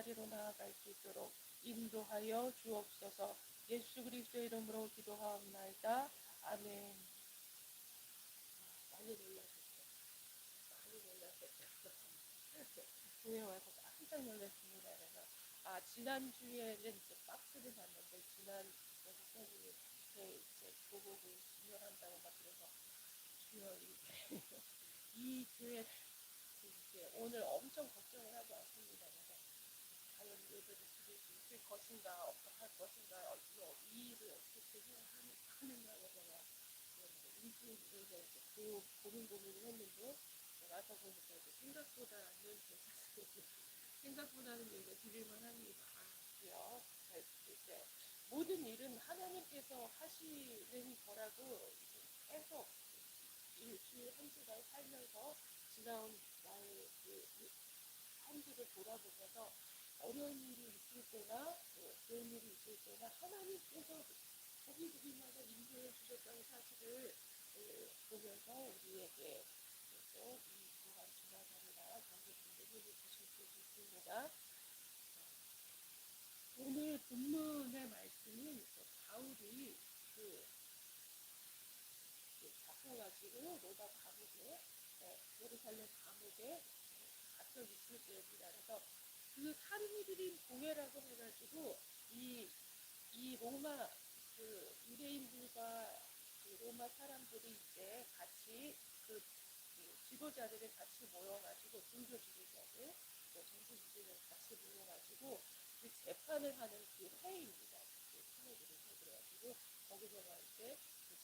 자리로 나아갈 수 있도록 인도하여 주옵소서. 예수 그리스도의 이름으로 기도하옵나이다. 아멘. 많이 놀라셨죠? 많이 놀라셨죠? 교회 와서 깜짝 놀랐습니다. 그래서 지난주에는 이제 박스를 봤는데 지난 목사님이 이제 교복을 진열한다고 막 그래서 주여 이 교회 이제 오늘 엄청 걱정을 하고 왔습니다. 그래서 과연 예배를 드릴 수 있을 것인가 어떡할 것인가 이 일을 어떻게 해야 하는가 제가 일주일에 고민을 했는데 와서 보니까 이제 생각보다는 괜찮습니다. 생각보다는 예배 드릴만 합니다. 그래요. 이제 모든 일은 하나님께서 하시는 거라고 이제 계속 일주일 한 주간 살면서 지나온 나의 한 주를 돌아보면서 어려운 일이 있을 때나 좋은 일이 있을 때나 하나님께서 거기마다 인도해 주셨다는 사실을 보면서 우리에게 또 이 또한 지나가리라 경고심을 힘을 주실 수 있습니다. 오늘 본문의 말씀은 바울이 잡혀가지고 로마 감옥에 예루살렘 감옥에 갇혀 있을 때입니다. 그래서 그 살인이들인 공회라고 해가지고 이 로마 유대인들과 로마 사람들이 이제 같이 지도자들이 같이 모여가지고 종교 지도자들 또 정치 지도자들 같이 모여가지고 재판을 하는 회의입니다. 사내들에서 그래가지고 거기서 막 이제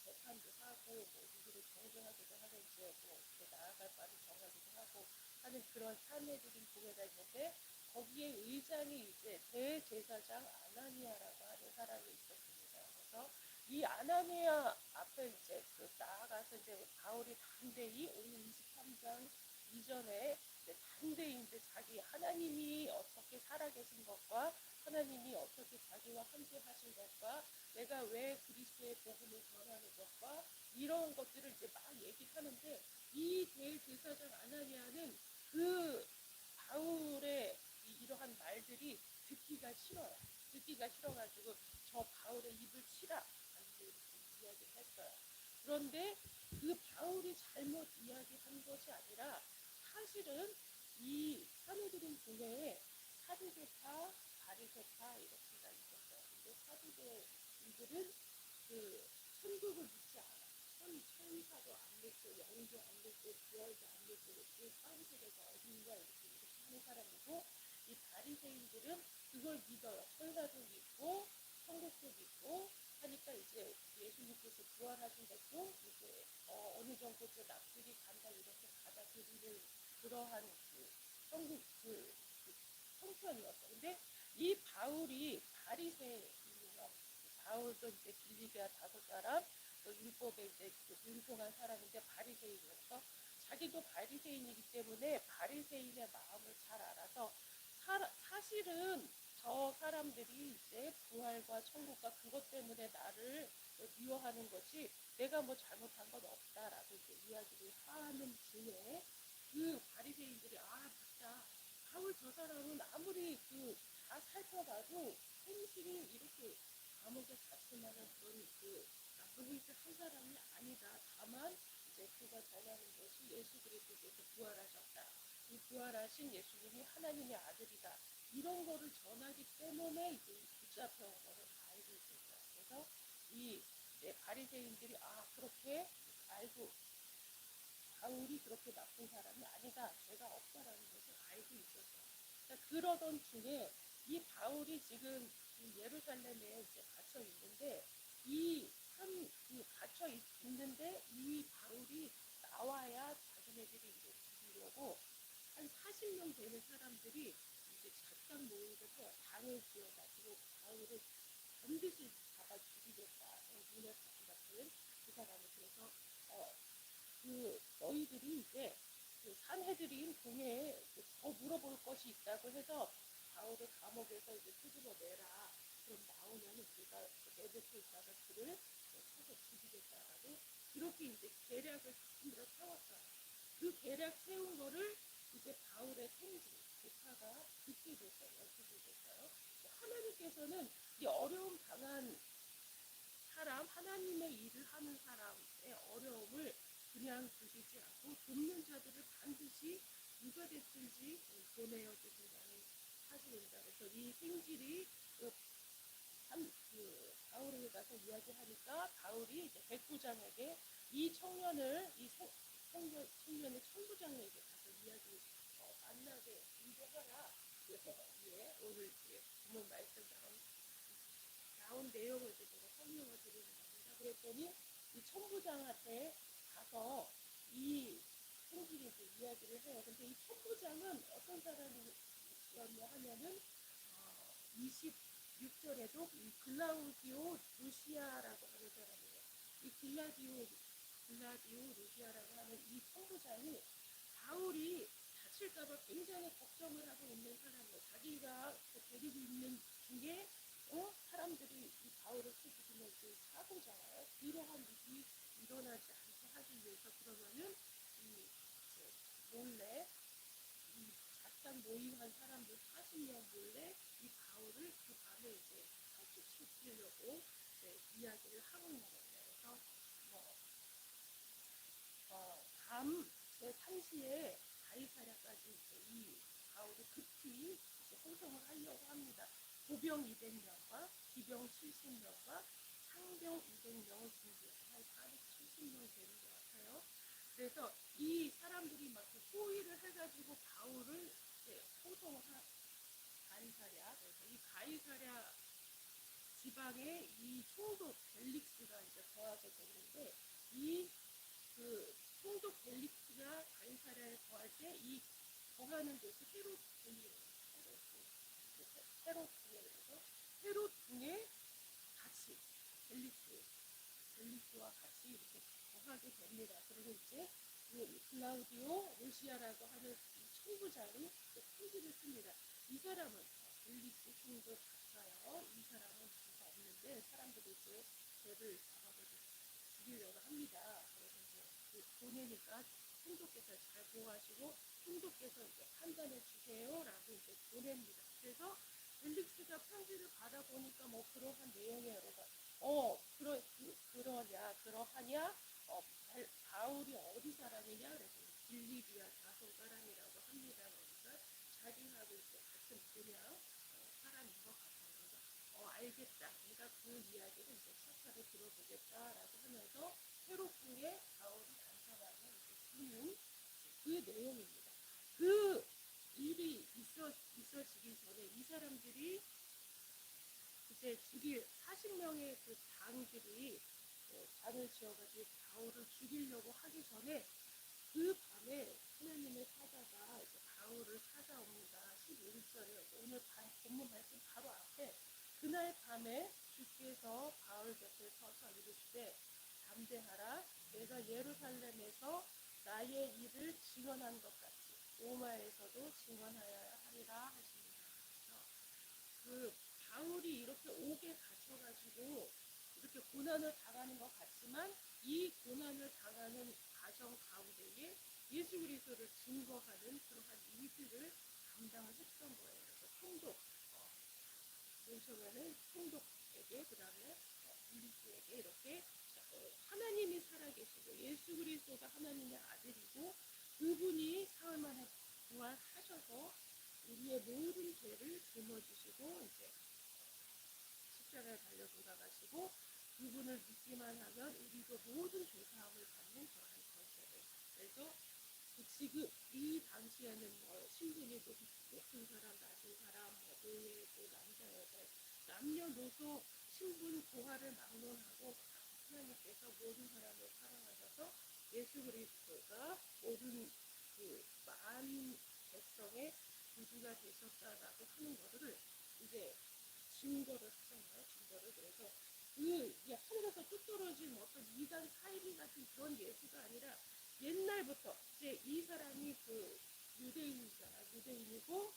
재판도 하고 누구를 정죄하기도 하고 이제 어떻게 나아갈 바를 정하기도 하고 하는 그런 사내들인 공회가 있는데 거기에 의장이 이제 대제사장 아나니아라고 하는 사람이 있었습니다. 그래서 이 아나니아 앞에 이제 나아가서 이제 바울이 담대히 오늘 23장 이전에 담대히 이제 자기 하나님이 어떻게 살아계신 것과 하나님이 어떻게 자기와 함께 하신 것과 내가 왜 그리스도의 복음을 전하는 것과 이런 것들을 이제 막 얘기하는데 이 대제사장 아나니아는 바울의 이러한 말들이 듣기가 싫어요. 듣기가 싫어가지고 저 바울의 입을 치라 이렇게 이야기를 했어요. 그런데 바울이 잘못 이야기한 것이 아니라 사실은 이 사내들인 교회에 사두개파, 바리새파 이렇게가 있었어요. 근데 사두개인들은 천국을 믿지 않아. 천사도 안 믿고 영도 안 믿고 부활도 안 믿고 바리새인에서 어딘가 이렇게 하는 사람이고 이 바리새인들은 그걸 믿어요. 천사도 믿고 천국도 믿고 하니까 이제 예수님께서 부활하신 것도 이제 어느 정도 이제 납들이 간다 이렇게 받아들이는 그러한 천국 형편이었어. 근데 이 바울이 바리새인이요. 바울도 이제 빌립이야 5사람 또 율법에 이제 능통한 사람인데 바리새인이었어. 자기도 바리새인이기 때문에 바리새인의 마음을 잘 알아서 사실은 저 사람들이 이제 부활과 천국과 그것 때문에 나를 미워하는 것이 내가 뭐 잘못한 건 없다라고 이제 이야기를 하는 중에 바리새인들이 맞다. 바울 저 사람은 아무리 다 살펴봐도 행실이 이렇게 감옥에 갇힐 만한 그런 나쁜 행실 한 사람이 아니다. 다만 이제 그가 전하는 것이 예수 그리스도께서 부활하셨다. 이 부활하신 예수님이 하나님의 아들이다. 이런 거를 전하기 때문에 이제 붙잡혀온 거를 알고 있을 거야. 그래서 바리새인들이 그렇게 알고 바울이 그렇게 나쁜 사람이 아니다. 죄가 없다라는 것을 알고 있었어요. 그러던 중에 이 바울이 지금 예루살렘에 이제 갇혀 있는데 갇혀 있는데 이 바울이 나와야 자기네들이 이제 죽이려고 한 40명 되는 사람들이 이제 작당 모임을 해요. 당을 지어가지고 바울을 반드시 잡아 죽이겠다. 문해파 같은 그 사람을 그래서 너희들이 이제 산헤드린 공회에 더 물어볼 것이 있다고 해서 바울을 감옥에서 이제 끄집어 내라. 그럼 나오면 우리가 내뱉고 있다가 그를 쳐서 죽이겠다라고 그렇게 이제 계략을 전부 다 세웠어요. 그 계략 세운 거를 이제 바울의 생지 조카가 듣게 됐어요. 하나님께서는 이 어려움 당한 사람, 하나님의 일을 하는 사람의 어려움을 그냥 두시지 않고 돕는 자들을 반드시 누가 됐든지 보내어 주신다는 사실입니다. 그래서 이 생질이 바울에게 가서 이야기하니까 바울이 이제 백부장에게 이 청년을 청년의 천부장에게 가서 만나게 인도하라. 그래서 오늘 이제 본문 말씀 나온 내용을 이제 제가 설명을 드리는 겁니다. 그랬더니 이 천부장한테 가서 이 생질이 이제 이야기를 해요. 근데 이 천부장은 어떤 사람이었냐 하면은 26절에도 이 글라우디오 루시아라고 하는 사람이에요. 이 글라디오 루시아라고 하는 이 천부장이 바울이 다칠까봐 굉장히 걱정을 하고 있는 사람이에요. 자기가 데리고 있는 중에 사람들이 이 바울을 죽이면 그 사고잖아요. 이러한 일이 일어나지 않게 하기 위해서 그러면은 몰래 이 작당 모임한 사람들 40명 몰래 이 바울을 그 밤에 이제 살찌시키려고 이야기를 하고 있는 거예요. 그래서 밤 제3시에 가이사랴까지 이제 이 바울이 급히 이제 호송을 하려고 합니다. 보병 200명과 기병 70명과 상병 200명을 준비해서 한 470명 되는 것 같아요. 그래서 이 사람들이 막 호의를 해가지고 바울을 이제 호송을 가이사랴. 그래서 이 가이사랴 지방에 이 총독 벨릭스가 이제 거하게 됐는데 이 총독 벨릭스가 가이사랴에 거할 때 이 거하는 곳이 헤롯 궁에 같이 벨릭스와 같이 이렇게 거하게 됩니다. 그리고 이제 클라우디오 루시아라고 하는 이 총부장이 편지를 씁니다. 이 사람은 벨릭스 총독 같아요. 이 사람은 누가 없는데 사람들이 이제 죄를 잡아서 죽이려고 합니다. 그래서 이제 보내니까 총독께서 잘 보호하시고 총독께서 이제 판단해 주세요라고 이제 보냅니다. 그래서 벨릭스가 편지를 받아보니까 뭐 그러한 내용이에요. 그러하냐? 바울이 어디 사람이냐? 그래서 빌리비아 다소 사람이라고 합니다. 그러니까 자기하고 이제 같은 분야 사람인 것 같아요. 그래서 알겠다. 내가 그 이야기를 이제 차차로 들어보겠다라고 하면서 헤롯궁에 바울이 안전하게 주는 그 내용입니다. 그 일이 있어지기 전에 이 사람들이 이제 죽일 40명의 그 장들이 장을 지어가지고 바울을 죽이려고 하기 전에 그 밤에 하나님의 사자가 이제 바울을 찾아옵니다. 11절에 오늘 본문 말씀 바로 앞에 그날 밤에 주께서 바울 곁에 서서 이르시되 담대하라. 내가 예루살렘에서 나의 일을 증언한 것 같이 로마에서도 증언하여야 하리라 하십니다. 그 바울이 이렇게 옥에 갇혀가지고 이렇게 고난을 당하는 것 같지만 이 고난을 당하는 과정 가운데에 예수 그리스도를 증거하는 그러한 일들을 감당을 했던 거예요. 그래서 모셔면은 총독에게 그다음에 빌리스에게 이렇게 하나님이 살아계시고 예수 그리스도가 하나님의 아들이고 그분이 사흘 만에 부활하셔서 우리의 모든 죄를 짊어지시고 이제 십자가에 달려 돌아가시고 그분을 믿기만 하면 우리도 모든 죄사함을 받는 그러한 권세를. 그래서 지금 이 당시에는 뭐 신분이 높은 사람, 낮은 사람, 뭐 노예, 또 남자, 여자, 남녀노소 신분 고하를 막론하고 하나님께서 모든 사람을 사랑하셔서 예수 그리스도가 모든 만 백성의 구주가 되셨다라고 하는 것을 이제 증거를 하잖아요. 증거를. 그래서 하늘에서 뚝 떨어진 어떤 이단 사이비 같은 그런 예수가 아니라 옛날부터 이제 이 사람이 유대인이고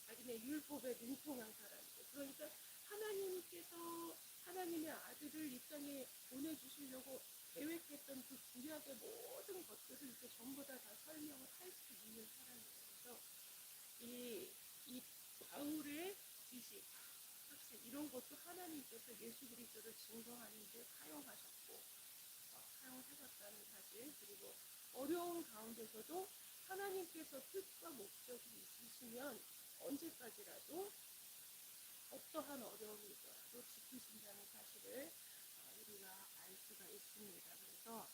자기네 율법에 능통한 사람이고 그러니까 하나님께서 하나님의 아들을 이 땅에 보내주시려고 계획했던 그 구약의 모든 것들을 이렇게 전부 다 설명을 할 수 있는 사람이에요. 그래서 이 바울의 지식 확신 이런 것도 하나님께서 예수 그리스도를 증거하는 데 사용하셨고 사용하셨다는 사실 그리고 어려운 가운데서도 하나님께서 뜻과 목적이 있으시면 언제까지라도 어떠한 어려움이 있더라도 지키신다는 사실을 우리가 알 수가 있습니다. 그래서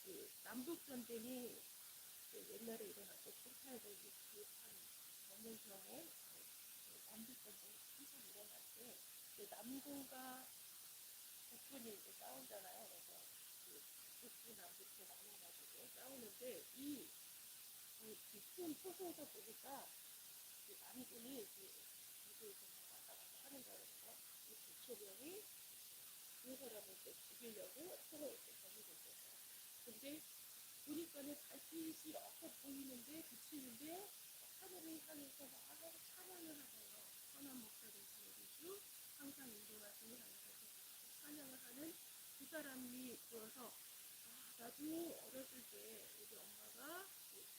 그 남북 전쟁이 옛날에 일어났죠. 1860년 남북 전쟁이 한참 일어날 때 남군과 북군이 이제 싸우잖아요. 그래서 그 북부 남북에 나눠가지고 싸우는데 이 깊은 포소에서 보니까 남군이 이렇게 왔다 갔다 하는 거예요. 그래서 이 북초병이 그 사람을 이제 죽이려고 서로 이렇게 경기를 했어요. 근데 보니까는 달빛이 어서 보이는데 비치는데 하늘을 향해서 막 찬양을 하세요. 선한 목사되신 우리 항상 인도하시는 하나님께서 찬양을 하는 두 사람이 보여서 나도 어렸을 때 우리 엄마가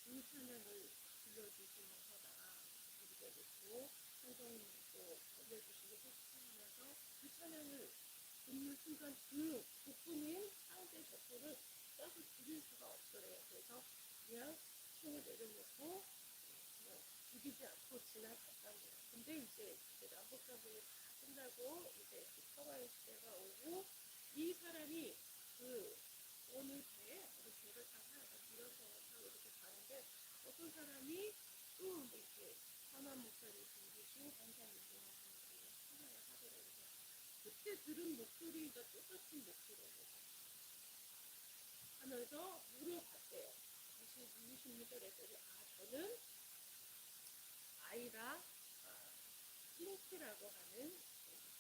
그 찬양을 들려주시면서 나 우리가 듣고 성경도 알려주시고 해주시면서 그 찬양을 듣는 순간 그 북군인 상대 적군을 쏴서 죽일 수가 없더래요. 그래서 그냥 총을 내려놓고 그냥 죽이지 않고 지나갔다는 거예요. 근데 이제 남북전쟁이 다 끝나고 이제 평화의 시대가 오고 이 사람이 어느 배를 타고 밀어서 타고 이렇게 가는데 어떤 사람이 또 이렇게 선한 목사를 들으시고 항상 인정하시는 분이 찬양을 하더래요. 그래서 그때 들은 목소리가 똑같은 목소리예요. 하면서 물어봤대요. 혹시 누구십니까? 그랬더니 저는 아이라 핑크라고 하는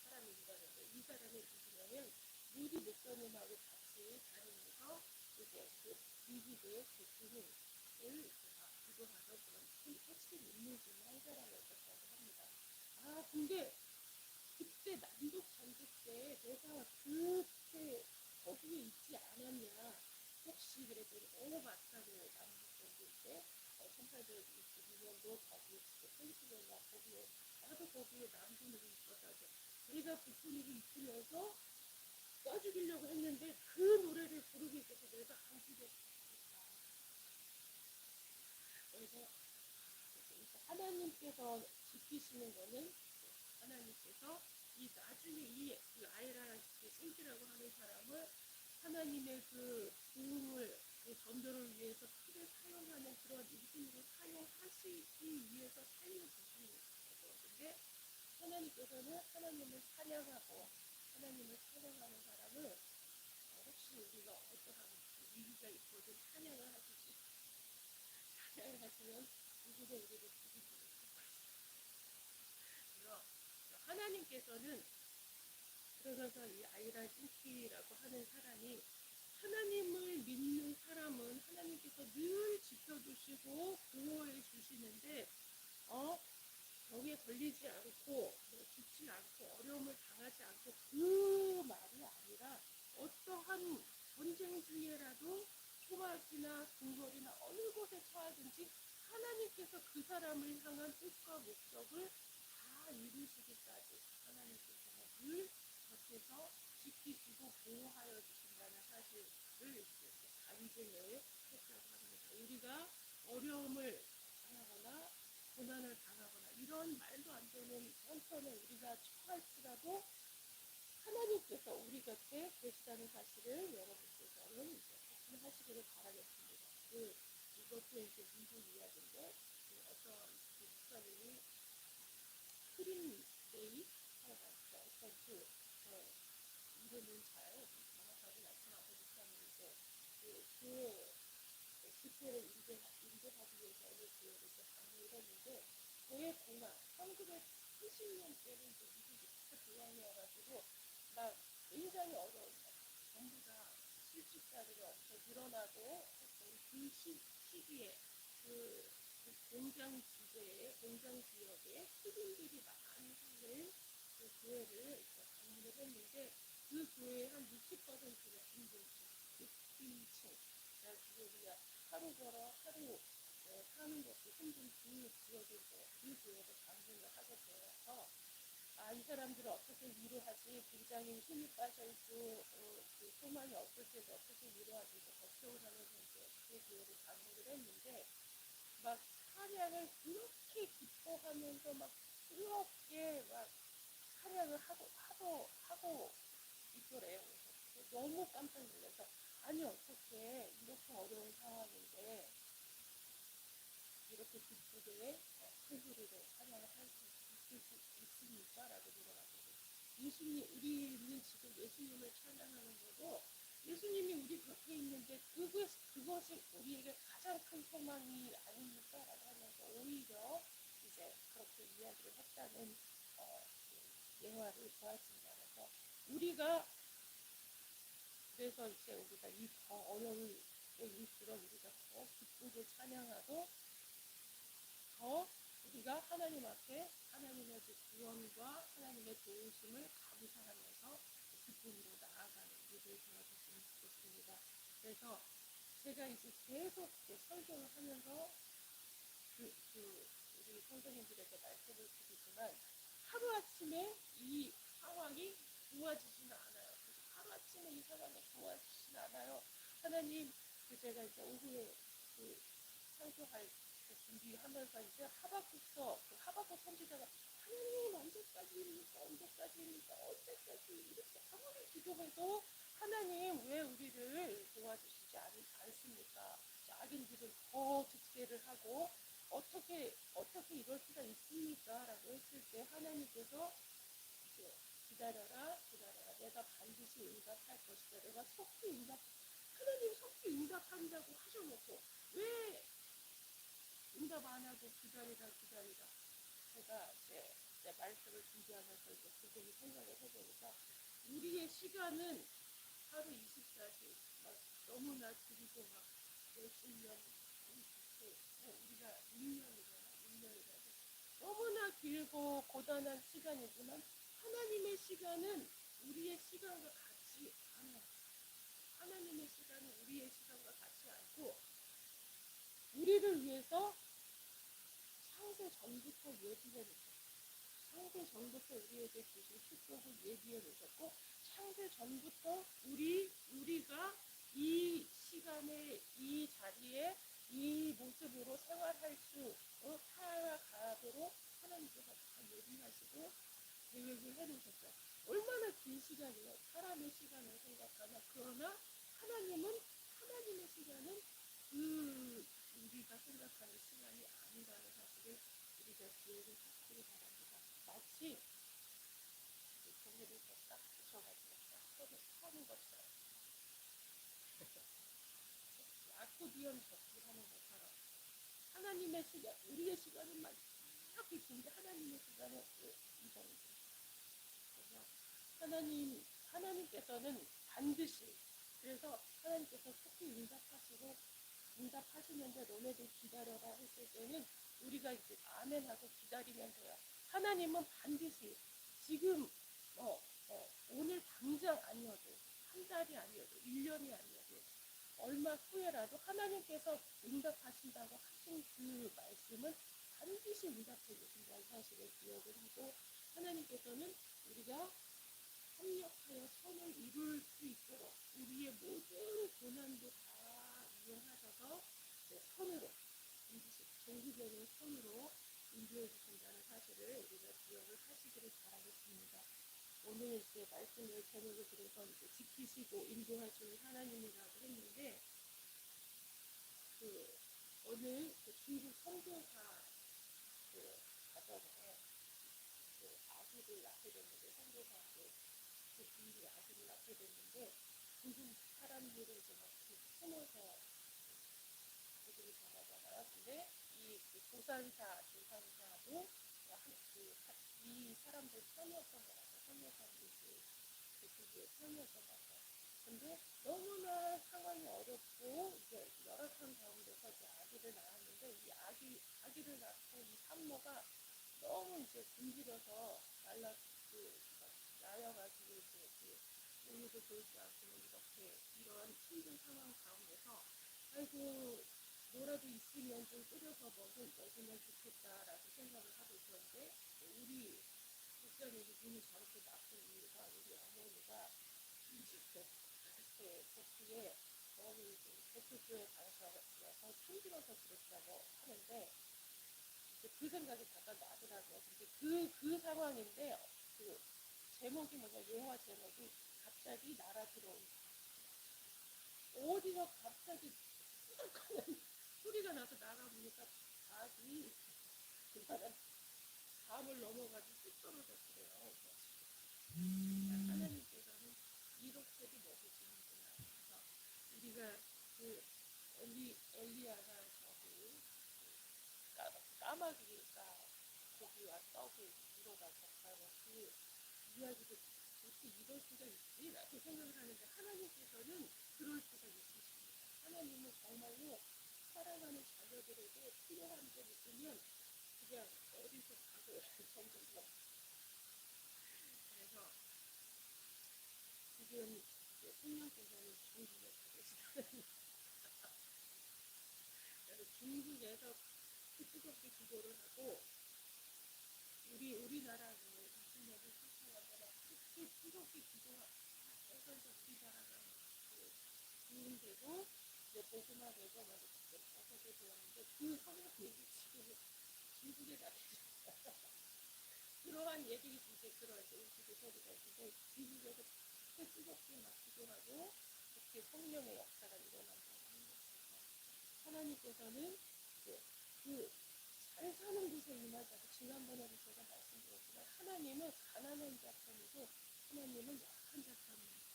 사람입니다. 이 사람이 누구냐면 무디 목사님하고 같이 다니면서 이제 그 미국의 군인을 기도하던 그런 핵심 인물 중에 한 사람이었다고 합니다. 근데 그때 남북 전쟁 때 내가 그때 거기에 있지 않았냐? 혹시 그랬더니 맞다고 남북 전쟁 때 1862년도 거기에 펜실베니아 거기에 나도 거기에 남군으로 있었다고 내가 북군으로 있으면서 쏴 죽이려고 했는데 그 노래를 부르게 돼서 내가 알게 됐다. 그래서 하나님께서 지키시는 거는 하나님께서 이 나중에 그 아이라 싱키라고 하는 사람을 하나님의 그 부흥을 전도를 위해서 크게 사용하는 그런 일꾼으로 사용하시기 위해서 살려주시는 거죠. 근데 하나님께서는 하나님을 찬양하는 사람을 혹시 우리가 어떠한 위기가 있거든 찬양을 하시지 찬양을 하시면 누구도 우리를 죽이지 못할 것이다. 하나님께서는 그러면서 이 아이라 싱키라고 하는 사람이 하나님을 믿는 사람은 하나님께서 늘 지켜주시고 보호해 주시는데 병에 걸리지 않고 죽지 않고 어려움을 당하지 않고 그 말이 아니라 어떠한 전쟁 중에라도 초막이나 궁궐이나 어느 곳에 처하든지 하나님께서 그 사람을 향한 뜻과 목적을 다 이루시기까지 하나님께서는 늘 곁에서 지키시고 보호하여 주신다는 사실을 이렇게 간증을 했다고 합니다. 우리가 어려움을 당하거나 고난을 당하거나 이런 말도 안 되는 형편에 우리가 처할지라도 하나님께서 우리 곁에 계시다는 사실을 여러분께서는 이제 확신하시기를 바라겠습니다. 이것도 이제 미국 이야기인데 어떤 목사님이 크린데이 어떤 이름은 잘 정확하게 말씀하고 목사님인데 집회를 인도하기 위해서 어느 교회를 방문을 했는데 교회 공항 1970년대는 이제 미국이 다 교황이어가지고 막 굉장히 어려운 전부 다 실직자들이 엄청 늘어나고 했던 그 시기에 공장 지역에 흑인들이 많이 사는 그 교회를 방문을 했는데 그 교회의 한 60%가 빈곤층 그리고 그냥 하루 걸어 하루 사는 것도 힘든 그 지역에서 그 교회를 방문을 하게 되어서 사람들을 어떻게 위로하지, 굉장히 힘이 빠져있고 그 소망이 없을 텐데 어떻게 위로하지 걱정을 하면서 이제 그 교회를 방문을 했는데 막 찬양을 그렇게 기뻐하면서 막 뜨겁게 막 찬양을 하고 있더래요. 그래서 너무 깜짝 놀라서 아니 어떻게 이렇게 어려운 상황인데 이렇게 기쁘게 큰 소리로 찬양을 할 수 있습니까? 라고 물어봤거든요. 우리는 지금 예수님을 찬양하는 거고 예수님이 우리 곁에 있는데 그것이 우리에게 가장 큰 소망이 아닙니까? 라고 하면서 오히려 이제 그렇게 이야기를 했다는 예화를 보았습니다. 그래서 그래서 이제 우리가 이 더 어려울 때일수록 우리가 더 기쁘게 찬양하고 더 우리가 하나님 앞에 하나님의 그 구원과 하나님의 도우심을 감사하면서 기쁨으로 나아가는 일을 도와주시면 좋겠습니다. 그래서 제가 이제 계속 설교를 하면서 우리 선생님들에게 말씀을 드리지만 하루아침에 이 상황이 좋아지지는 않아요. 하루아침에 이 상황이 좋아지지는 않아요. 하나님, 제가 이제 오후에 설교할 준비하면서 이제 하박국 선지자가 하나님 언제까지 이렇게 아무리 기도해도 하나님 왜 우리를 도와주시지 않습니까? 악인들은 더 득세를 하고 어떻게 이럴 수가 있습니까? 라고 했을 때 하나님께서 이제 기다려라 내가 반드시 응답할 것이다. 하나님 속히 응답한다고 하셔놓고 왜 응답 안 하고 기다리라. 제가 이제 내 말씀을 준비하면서 이제 그분이 생각을 해보니까 우리의 시간은 하루 24시 막 너무나 길고 막 몇십 년 우리가 1년이잖아. 너무나 길고 고단한 시간이지만 하나님의 시간은 우리의 시간과 같지 않아요. 하나님의 시간은 우리의 시간과 같지 않고 우리를 위해서 창세 전부터 예비해 놓으셨고 창세 전부터 우리에게 주신 축복을 예비해 놓으셨고 창세 전부터 우리가 이 시간에 이 자리에 이 모습으로 살아가도록 하나님께서 다 예비하시고 계획을 해놓으셨어요. 얼마나 긴 시간이에요. 사람의 시간을 생각하면. 그러나 하나님의 시간은 우리가 생각하는 시간이 아니라는 사실을 우리가 기억을 하시기 바랍니다. 마치 종이를 딱 붙여가지고 딱 서는 것처럼 아코디언 접기 하는 것처럼 하나님의 시간, 우리의 시간은 막 이렇게 긴데 하나님의 시간은 이 정도. 그래서 하나님께서는 반드시 그래서 하나님께서 속히 응답하시는데 너네들 기다려라 했을 때는 우리가 이제 아멘하고 기다리면 돼요. 하나님은 반드시 지금 오늘 당장 아니어도 한 달이 아니어도 1년이 아니어도 얼마 후에라도 하나님께서 응답하신다고 하신 그 말씀은 반드시 응답해 주신다는 사실을 기억을 하고 하나님께서는 우리가 협력하여 선을 이룰 수 있도록 우리의 모든 고난도 다 이용하셔서 선으로 반드시 전국적인 선으로 인도해 주신다는 사실을 우리가 기억을 하시기를 바라겠습니다. 오늘 이제 말씀을 제목을 들어서 이제 지키시고 인도하시는 하나님이라고 했는데 어느 중국 선교사 가정에 아기를 낳게 됐는데 선교사 부인이 아기를 낳게 됐는데 중국 사람들은 이제 막 숨어서 아기들을 전하잖아요. 근데 이 조산사도 이 사람들 편이었던 것 같아요. 선교사들 그의 편이었던 것 같아요. 근데 너무나 상황이 어렵고 이제 열악한 가운데서 이제 아기를 낳았는데 이 아기를 낳고 이 산모가 너무 이제 굶주려서 나여가지고 이제 우유도 돌지 않고 이런 힘든 상황 가운데서 아이고 뭐라도 있으면 좀 끓여서 먹으면 좋겠다라고 생각을 하고 있었는데 우리 목사님이 눈이 저렇게 나쁜 이유가 우리 어머니가 복부에 너무 복부에 가셔서 힘들어서 그랬다고 하는데 이제 그 생각이 잠깐 나더라고요. 근데 그 상황인데 그 제목이 뭐냐 예화 제목이 갑자기 날아 들어온 어디서 갑자기 푸덕하는 소리가 나서 나가보니까 닭이 그날은 담을 넘어가지고 뚝 떨어졌더래요. 하나님께서는 이렇게도 먹으시는구나. 그래서 우리가 그 엘리야가 저기 까마귀가 고기와 떡을 물어다 줬다고 그 이야기도 어떻게 이럴 수가 있지? 라고 생각을 하는데 하나님께서는 그럴 수가 있으십니다. 하나님은 정말로 사랑하는 자녀들에게 필요한 점 있으면 그냥 어디서 닭을 정해서 그래서 지금 이제 성령께서는 중국에 가 계시다는 그래서 중국에서 뜨겁게 기도를 하고 우리나라는 이스라엘을 쫓아가거나 특히 뜨겁게 기도해서 이제 우리나라가 좋은데도 이제 복음화되고 막 이렇게 어떻게 되었는데 그 성령님이 지금 중국에 가 계셨어요. 그러한 얘기 이제 그런 우스갯 소리가 있는데 중국에서 그렇게 뜨겁게 막 기도하고 그렇게 성령의 역사가 일어난다고 하는 것입니다. 하나님께서는 이제 그 잘 사는 곳에 임하자고 지난번에도 제가 말씀드렸지만 하나님은 가난한 자 편이고 하나님은 약한 자 편입니다.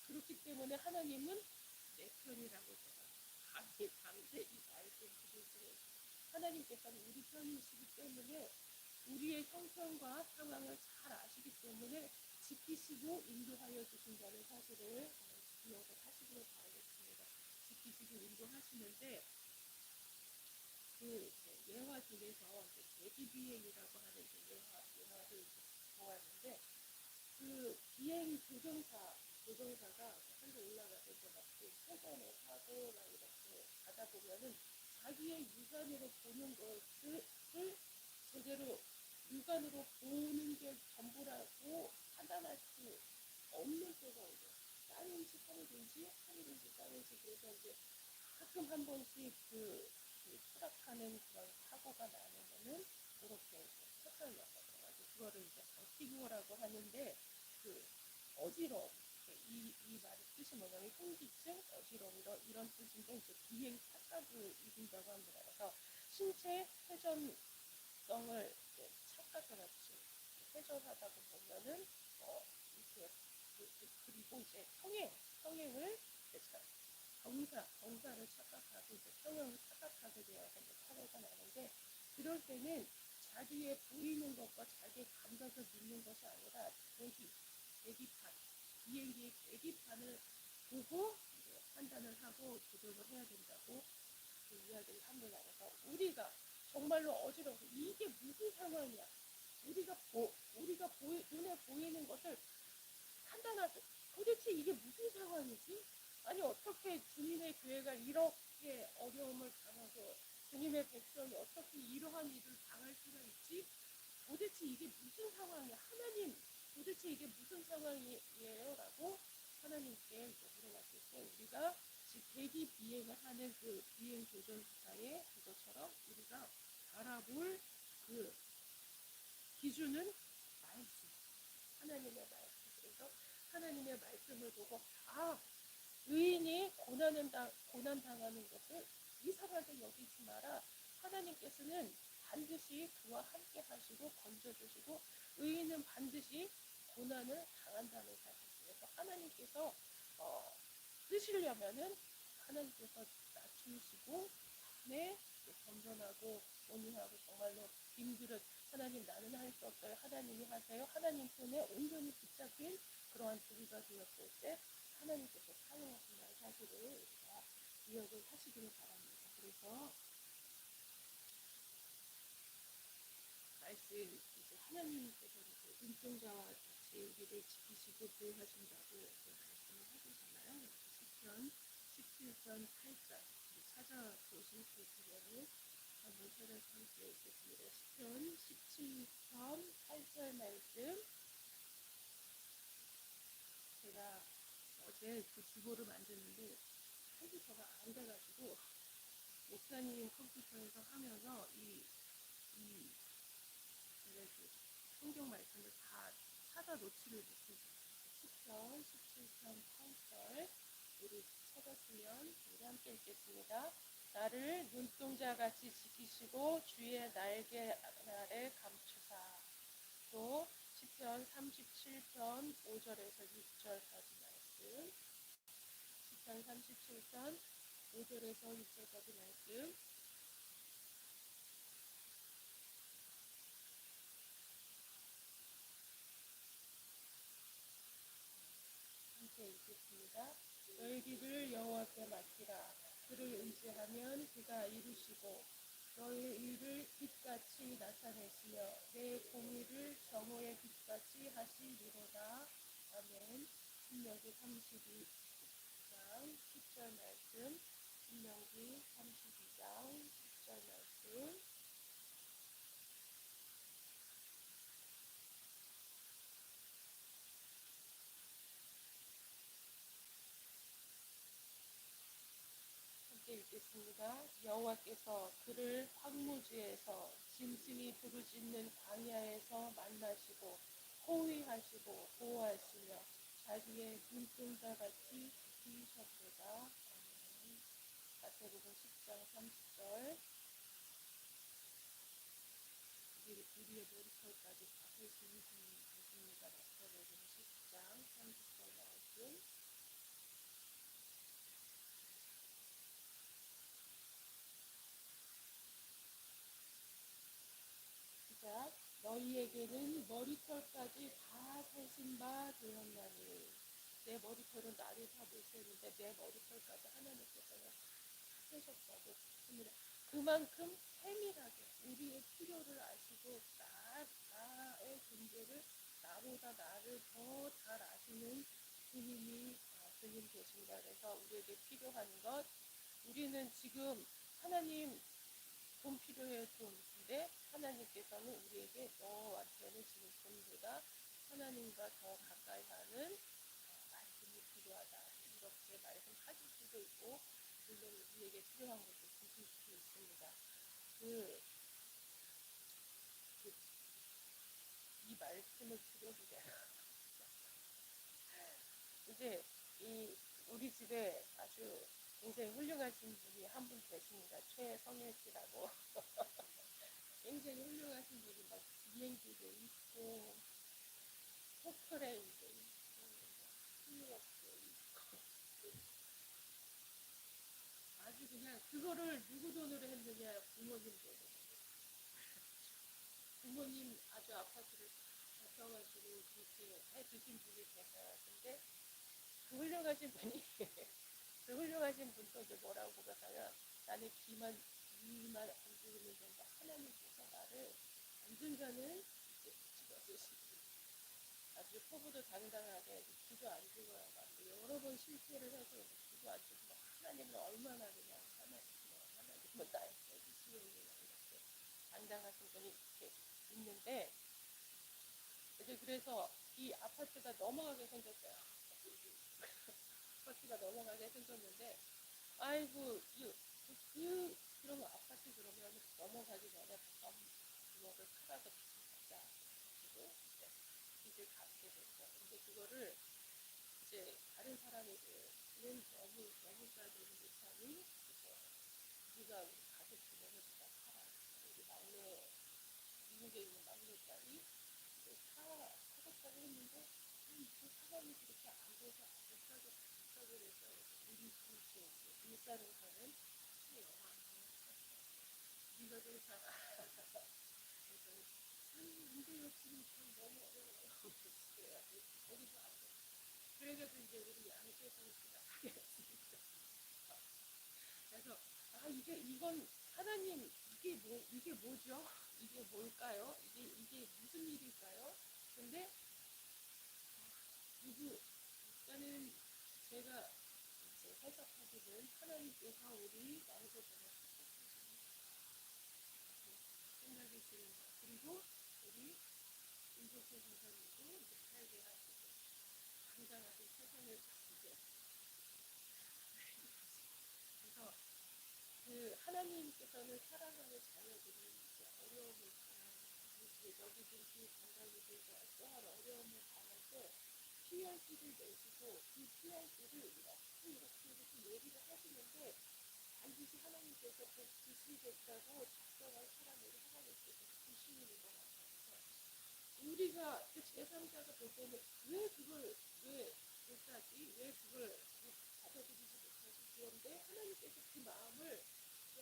그렇기 때문에 하나님은 내 편이라고 제가 담대히 말씀드릴 수가 있습니다. 하나님께서는 우리 편이시기 때문에 우리의 형편과 상황을 잘 아시기 때문에 지키시고 인도하여 주신다는 사실을 기억을 하시길 바라겠습니다. 지키시고 인도하시는데 그 예화 중에서 대기 비행이라고 하는 예화를 보았는데 그 비행 조종사가 하늘에 올라가서 이제 막그 회전을 하고 막 이렇게 가다 보면은 자기의 육안으로 보는 것을 제대로 육안으로 보는 게 전부라고 판단할 수 없는 때가 오죠. 땅인지 하늘인지 땅인지 그래서 이제 가끔 한 번씩 그 추락하는 그런 사고가 나면은 이렇게 헷갈려서 그래가지고 그거를 이제 버티고라고 하는데 그 어지러움 이 말의 뜻이 뭐냐면 현기증, 어지러움 이런 뜻인데 이제 비행 착각을 일으킨다고 합니다. 그래서 신체 회전성을 착각해가지고 회전하다가 보면은 이렇게 그리고 이제 평행을 경사를 착각하고 이제 평형을 착각하게 되어서 이제 사고가 나는데 그럴 때는 자기의 보이는 것과 자기의 감각을 믿는 것이 아니라 계기판, 비행기의 계기판을 보고 이제 판단을 하고 조절을 해야 된다고 그 이야기를 합니다. 그래서 우리가 정말로 어지러워서 이게 무슨 상황이야? 우리가 눈에 보이는 것을 판단하죠. 도대체 이게 무슨 상황이지? 아니 어떻게 주님의 교회가 이렇게 어려움을 당하고 주님의 백성이 어떻게 이러한 일을 당할 수가 있지? 도대체 이게 무슨 상황이야? 하나님 도대체 이게 무슨 상황이에요? 라고 하나님께 물어봤을 때 우리가 대기 비행을 하는 그 비행 조종사의 그것처럼 우리가 바라볼 그 기준은 말씀, 하나님의 말씀. 그래서 하나님의 말씀을 보고 의인이 고난 당하는 것을 이상하게 여기지 마라. 하나님께서는 반드시 그와 함께 하시고 건져주시고 의인은 반드시 고난을 당한다는 사실. 그래서 하나님께서 쓰시려면은 하나님께서 낮추시고 겸손하고 온유하고 정말로 힘들은 하나님 나는 할 수 없어요. 하나님이 하세요. 하나님 손에 온전히 붙잡힌 그러한 우리가 되었을 때 하나님께서 사용하신다는 사실을 우리가 기억을 하시기를 바랍니다. 그래서 말씀 이제 하나님께서 이제 눈동자와 같이 우리를 지키시고 보호하신다고 이렇게 말씀을 해주잖아요. 시편 17편 8절 찾아보실 수 있으면 한번 찾아서 함께 읽겠습니다. 시편 17편 8절 말씀 어제 그 주보를 만드는데 컴퓨터가 안 돼가지고 목사님 컴퓨터에서 하면서 이 제가 그 성경 말씀을 다 찾아 놓지를 못했어요. 10편, 17편, 8절 우리 찾았으면 우리 함께 읽겠습니다. 나를 눈동자같이 지키시고 주의 날개 아래 감추사. 또 시편 37편 5절에서 6절까지 말씀. 시편 37편 5절에서 6절까지 말씀. 함께 읽겠습니다. 너희 길을 여호와께 맡기라. 그를 의지하면 그가 이루시고 너의 의를 빛같이 나타내시며 내 공의를 정오의 빛같이 하시리로다. 아멘. 신명기 32장 10절 말씀. 신명기 32장 10절 말씀. 함께 읽겠습니다. 여호와께서 그를 황무지에서 짐승이 부르짖는 광야에서 만나시고 호위하시고 보호하시며 자기의 눈동자같이 지키셨도다. 아멘. 마태복음 10장 30절. 우리의 머리털까지 다 세신 분이십니다. 마태복음 10장 30절 말씀. 시작. 너희에게는 머리털까지 다 세신 바 되었나니. 내 머리털은 나를 다 못 세는데 내 머리털까지 하나님께서는 다 세셨다고 합니다. 그만큼 세밀하게 우리의 필요를 아시고 나의 존재를 나보다 나를 더 잘 아시는 주님 계십니다. 그래서 우리에게 필요한 것, 우리는 지금 하나님 돈 필요해 돈. 근데 하나님께서는 우리에게 너한테는 지금 돈보다 하나님과 더 가까이 하는 말씀이 필요하다. 이렇게 말씀하실 수도 있고 물론 우리에게 필요한 것도 주실 수도 있습니다. 이 말씀을 드려보자. 이제 우리 집에 아주 굉장히 훌륭하신 분이 한 분 계십니다. 최성일 씨라고. 굉장히 훌륭하신 분이 막 비행기도 있고 포크레인도 있고 플루업도 있고 아주 그냥 그거를 누구 돈으로 했느냐 부모님 돈으로. 부모님 아주 아파트를 잡혀가지고 그렇게 해주신 분이 계셔요. 근데 그 훌륭하신 분이 그 훌륭하신 분도 이제 뭐라고 그러냐면 나는 귀만 안 죽으면 된다. 하나님께서 나를 언젠가는 이제 찍어주시고 아주 포부도 당당하게 귀도 안 죽어요. 막 여러 번 실패를 해도 귀도 안 죽고 하나님은 얼마나 그냥 하나님은 나의 해주시는구나 이렇게 당당하신 분이 이렇게 있는데 이제 그래서 이 아파트가 넘어가게 생겼어요. 아파트가 넘어가게 생겼는데 아이고 그런 아파트 그러면 넘어가기 전에 부엌을 크다고 받자 가지고 이제 빚을 갚게 됐죠. 근데 그거를 이제 다른 사람에게는 너무까지 못하니 이제 네가 우리 가족 주변에 네가 살아. 우리 막내 미국에 있는 막내딸이 이제 사겠다고 했는데 그 사람이 그렇게 안 돼서 못 사게 됐어요. 우리 일산을 사는 최영아 네가 좀 살아. 그랬더니 아니 안 돼요 지금 너무 어려워요. 그래가지고 거기서 안 돼. 그래가지고 이제 우리 양재성 씨가 사게 됐습니다. 그래서 이건 하나님 이게 뭐죠? 이게 뭘까요? 이게 무슨 일일까요? 근데 일단은 제가 이제 해석하기는 하나님께서 우리 양재성을 축복하시는 생각이 드는 거. 그리고 우리 윤석철 선생님도 이제 살게 하시고 당당하게 세상을 이제 하나님께서는 사랑하는 자녀들이 이제 어려움을 당하는 예적이든지 건강이든지 어떠한 어려움을 당할 때 피할 길을 내시고 그 피할 길을 이렇게 예비를 하시는데 반드시 하나님께서 꼭 주시겠다고 작정한 사람에게 하나님께서 주시는 것 같아요. 우리가 그 제3자가 볼 때는 왜 그걸 왜 못하지? 왜 그걸 받아들이지 못하지? 그런데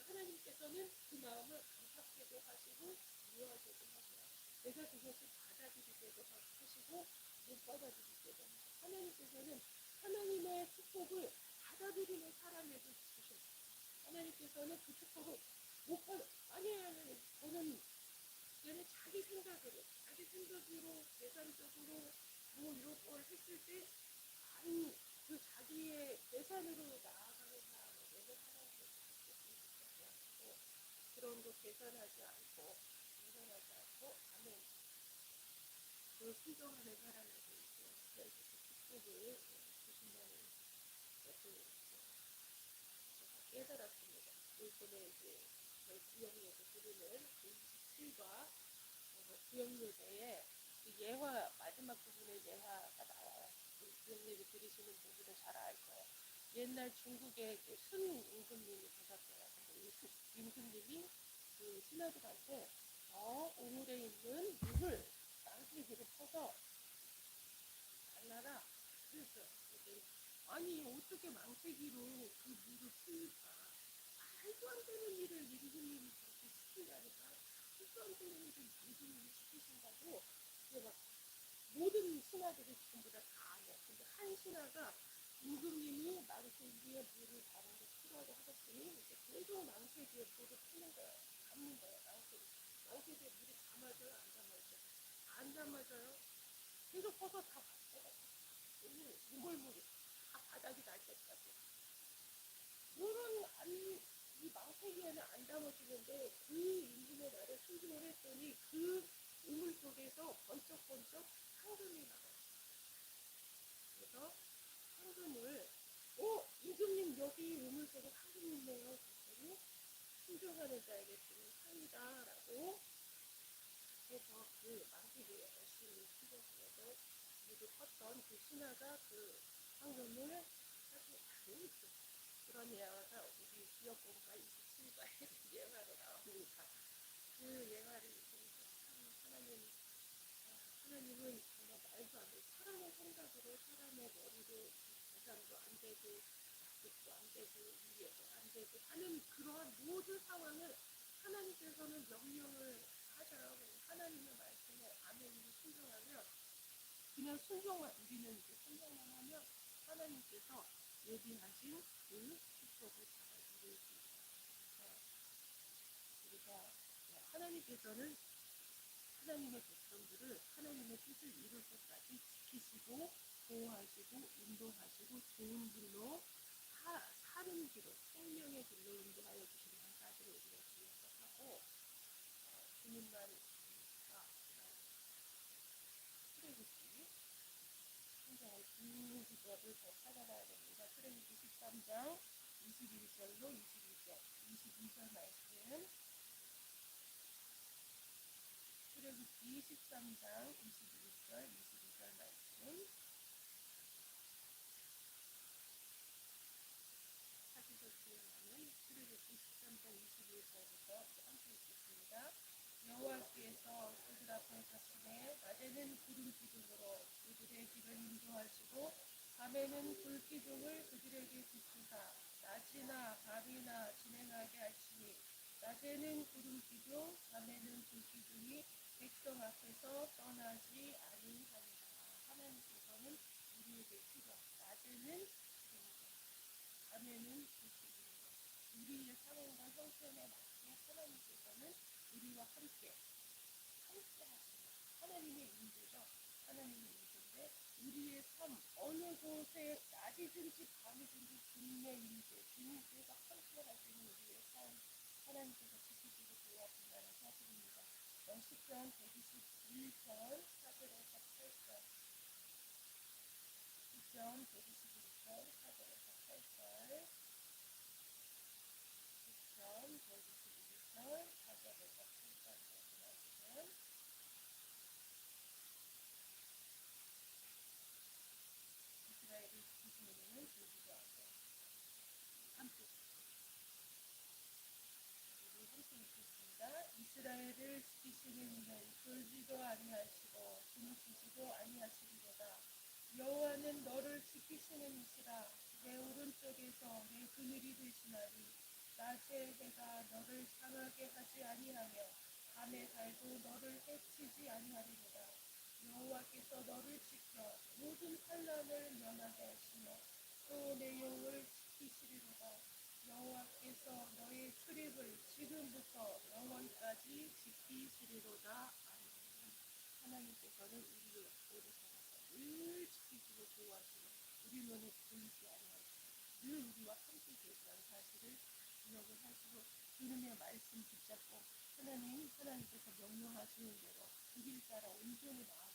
하나님께서는 그 마음을 감사하게도 하시고 미워하게도 하세요. 내가 그것을 받아들이게도 하시고 못 받아들이게도 하세요. 하나님께서는 하나님의 축복을 받아들이는 사람에게 주셨어요. 하나님께서는 그 축복을 못 받아 아니에요. 얘는 자기 생각으로 계산적으로 뭐 이런 걸 했을 때 아니 그 자기의 계산으로 나아가는 사람에게는 하나님께서 축복을 주셔서 그런 거 계산하지 않고 아멘 그걸 순종하는 사람에게 이제 그 축복을 주신다는 것을 제가 깨달았습니다. 이번에 이제 저희 구역예배 부르는 그 27과 구역예배에 그 예화 마지막 부분에 예화가 나와요. 구역예배 들으시는 분들은 잘 알 거예요. 옛날 중국의 순임금님이 계셨어요. 근데 이 임금님이 그 신하들한테 저 우물에 있는 물을 망태기를 퍼서 달라라 그랬어요. 아니 어떻게 망태기로 그 물을 풀까? 말도 안 되는 일을 임금님이 그렇게 시키려니까 말도 안 되는 일을 임금님이 시키신다고 이제 막 모든 신하들이 전부 다 안해. 근데 한 신하가 임금님이 망태기에 물을 담아서 풀라고 하셨으니 이제 계속 망태기에 물을 푸는 거예요. 담는 거예요. 망태기에 물이 담아져요? 안 담아져요? 안 담아져요? 계속 퍼서 다 우물물이 다 바닥이 날 때까지. 물은 이 망태기에는 안 담아지는데 그 임금의 말에 순종을 했더니 그 우물 속에서 번쩍번쩍 황금이 나와요. 그래서 황금을 임금님 여기 우물 속에 황금이 있네요. 그랬더니 순종하는 자에게 주는 상이다라고 해서 그 망태기에 열심히 순종하면서 물을 컸던 그 신하가 그 황금을 사실 알고 있었어요. 그런 예화가 우리 구역공과 27과의 예화로 나옵니다. 그 예화를 읽으면서 참 하나님은 정말 말도 안 되고 사람의 생각으로 사람의 머리로 계산도 안 되고 납득도 안 되고 이해도 안 되고 하는 그러한 모든 상황을 하나님께서는 명령을 하셔요. 하나님의 말씀에 아멘으로 순종하면 그냥 우리는 이제 순종만 하면 하나님께서 예비하신 그 축복을 잘 누릴 수 있어요. 그래서 하나님께서는 하나님의 백성들을 하나님의 뜻을 이룰 때까지 지키시고 보호하시고 인도하시고 좋은 길로 사는 길로 생명의 길로 인도하여 주시는 사실을 우리가 기억하고 주님만 출애굽기 성경을 긴 구절을 더 찾아가야 됩니다. 출애굽기 13장 21절로 22절 22절 말씀 출애굽기 13장 21절 22절 말씀 찾으셨으면 출애굽기 13장 21절부터 함께 읽겠습니다. 여호와께서 그들 앞에 가시되 낮에는 구름 기둥으로 그들의 길을 인도하시고 밤에는 불 기둥을 그들에게 비추사 낮이나 밤이나 진행하게 하시니 낮에는 구름 기둥 밤에는 불 기둥이 백성 앞에서 떠나지 아니하니라. 하나님께서는 우리에게 낮에는 밤에는 불 기둥으로 우리의 상황과 형편에 맞게 하나님께서는 우리와 함께 하시는 하나님의 인도죠. 하나님의 인도인데 우리의 삶 어느 곳에 낮이든지 밤이든지 주님의 주님께서 함께 하시는 우리의 삶 하나님께서 지키시고 도와준다는 사실입니다. 시편 121편 4절에서 8절 시편 121편 4절에서 8절 시편 4절에서 8절 말씀. 이스라엘을 지키시는 이는 돌지도 않고 함께 우리 함께 읽겠습니다. 이스라엘을 지키시는 이는 졸지도 아니하시고 주무시지도 아니하시리로다. 여호와는 너를 지키시는 이시라. 내 오른쪽에서 내 그늘이 되시나니 낮에 해가 너를 상하게 하지 아니하며 밤의 달도 너를 해치지 아니하리로다. 여호와께서 너를 지켜 모든 환난을 면하게 하시며 또 내 영을 지키시리로다. 여호와께서 너의 출입을 지금부터 영원까지 지키시리로다. 아멘. 하나님께서는 우리를 오르셔서 늘 지키시고 보호하시고 우리 눈에 보이지 아니하시고 늘 우리와 함께 계시다는 사실을 기억을 하시고 주님의 말씀 붙잡고 하나님께서 명령하시는 대로 그 길 따라 온전히 나아가는